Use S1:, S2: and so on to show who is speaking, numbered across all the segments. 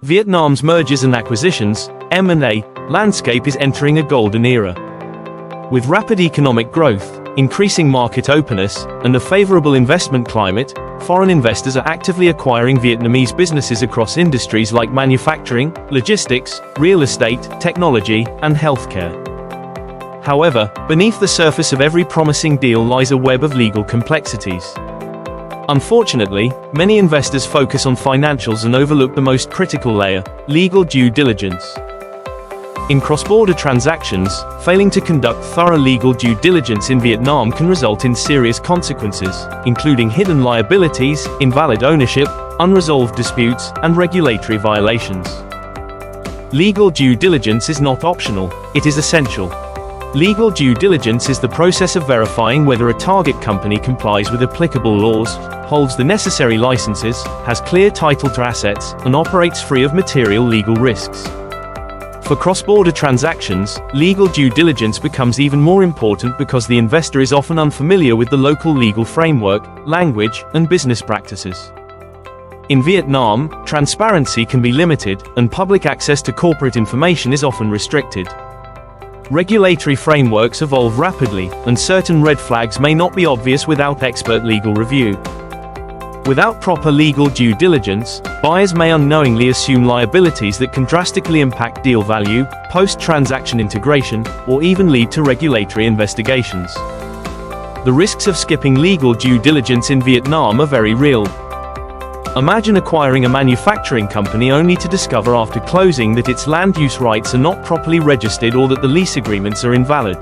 S1: Vietnam's mergers and acquisitions (M&A) landscape is entering a golden era. With rapid economic growth, increasing market openness, and a favorable investment climate, foreign investors are actively acquiring Vietnamese businesses across industries like manufacturing, logistics, real estate, technology, and healthcare. However, beneath the surface of every promising deal lies a web of legal complexities. Unfortunately, many investors focus on financials and overlook the most critical layer: legal due diligence. In cross-border transactions, failing to conduct thorough legal due diligence in Vietnam can result in serious consequences, including hidden liabilities, invalid ownership, unresolved disputes, and regulatory violations. Legal due diligence is not optional, it is essential. Legal due diligence is the process of verifying whether a target company complies with applicable laws, holds the necessary licenses, has clear title to assets, and operates free of material legal risks. For cross-border transactions, legal due diligence becomes even more important because the investor is often unfamiliar with the local legal framework, language, and business practices. In Vietnam, transparency can be limited, and public access to corporate information is often restricted. Regulatory frameworks evolve rapidly, and certain red flags may not be obvious without expert legal review. Without proper legal due diligence, buyers may unknowingly assume liabilities that can drastically impact deal value, post-transaction integration, or even lead to regulatory investigations. The risks of skipping legal due diligence in Vietnam are very real. Imagine acquiring a manufacturing company only to discover after closing that its land use rights are not properly registered or that the lease agreements are invalid.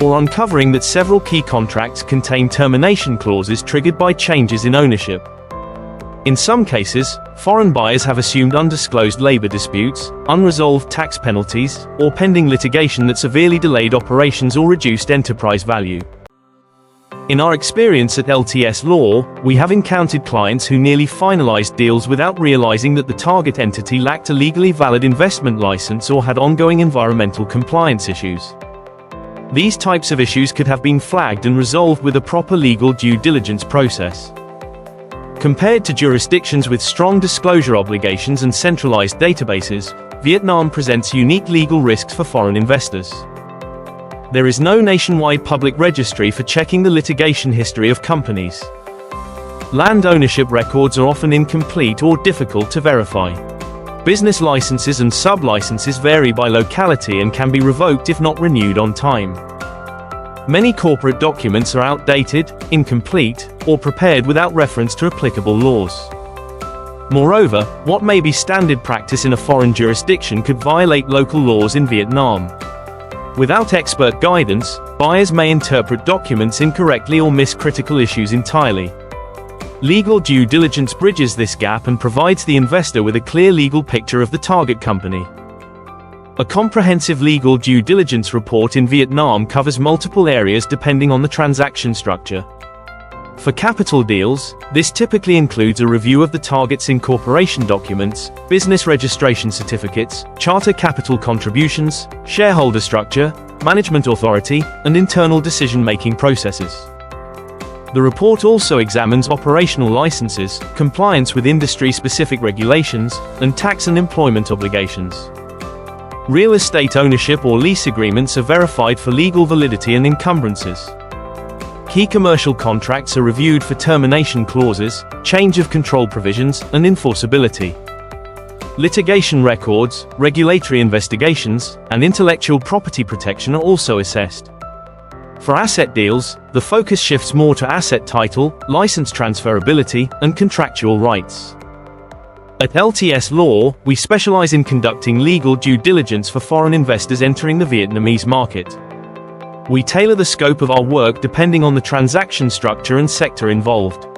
S1: Or uncovering that several key contracts contain termination clauses triggered by changes in ownership. In some cases, foreign buyers have assumed undisclosed labor disputes, unresolved tax penalties, or pending litigation that severely delayed operations or reduced enterprise value. In our experience at LTS Law, we have encountered clients who nearly finalized deals without realizing that the target entity lacked a legally valid investment license or had ongoing environmental compliance issues. These types of issues could have been flagged and resolved with a proper legal due diligence process. Compared to jurisdictions with strong disclosure obligations and centralized databases, Vietnam presents unique legal risks for foreign investors. There is no nationwide public registry for checking the litigation history of companies. Land ownership records are often incomplete or difficult to verify. Business licenses and sub-licenses vary by locality and can be revoked if not renewed on time. Many corporate documents are outdated, incomplete, or prepared without reference to applicable laws. Moreover, what may be standard practice in a foreign jurisdiction could violate local laws in Vietnam. Without expert guidance, buyers may interpret documents incorrectly or miss critical issues entirely. Legal due diligence bridges this gap and provides the investor with a clear legal picture of the target company. A comprehensive legal due diligence report in Vietnam covers multiple areas depending on the transaction structure. For capital deals, this typically includes a review of the target's incorporation documents, business registration certificates, charter capital contributions, shareholder structure, management authority, and internal decision-making processes. The report also examines operational licenses, compliance with industry-specific regulations, and tax and employment obligations. Real estate ownership or lease agreements are verified for legal validity and encumbrances. Key commercial contracts are reviewed for termination clauses, change of control provisions, and enforceability. Litigation records, regulatory investigations, and intellectual property protection are also assessed. For asset deals, the focus shifts more to asset title, license transferability, and contractual rights. At LTS Law, we specialize in conducting legal due diligence for foreign investors entering the Vietnamese market. We tailor the scope of our work depending on the transaction structure and sector involved.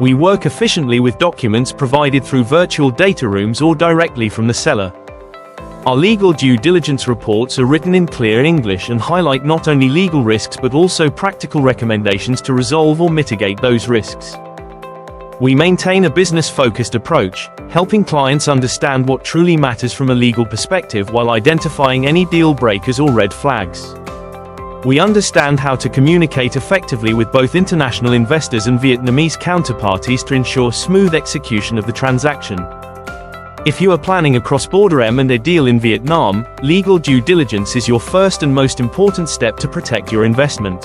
S1: We work efficiently with documents provided through virtual data rooms or directly from the seller. Our legal due diligence reports are written in clear English and highlight not only legal risks but also practical recommendations to resolve or mitigate those risks. We maintain a business-focused approach, helping clients understand what truly matters from a legal perspective while identifying any deal breakers or red flags. We understand how to communicate effectively with both international investors and Vietnamese counterparties to ensure smooth execution of the transaction. If you are planning a cross-border M&A deal in Vietnam, legal due diligence is your first and most important step to protect your investment.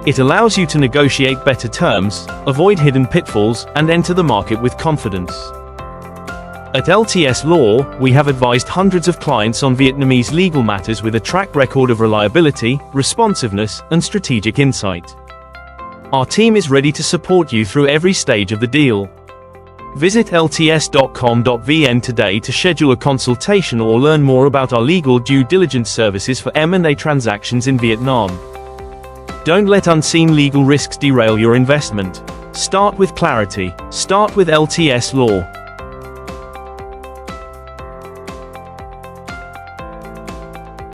S1: It allows you to negotiate better terms, avoid hidden pitfalls, and enter the market with confidence. At LTS Law, we have advised hundreds of clients on Vietnamese legal matters with a track record of reliability, responsiveness, and strategic insight. Our team is ready to support you through every stage of the deal. Visit lts.com.vn today to schedule a consultation or learn more about our legal due diligence services for M&A transactions in Vietnam. Don't let unseen legal risks derail your investment. Start with clarity. Start with LTS Law.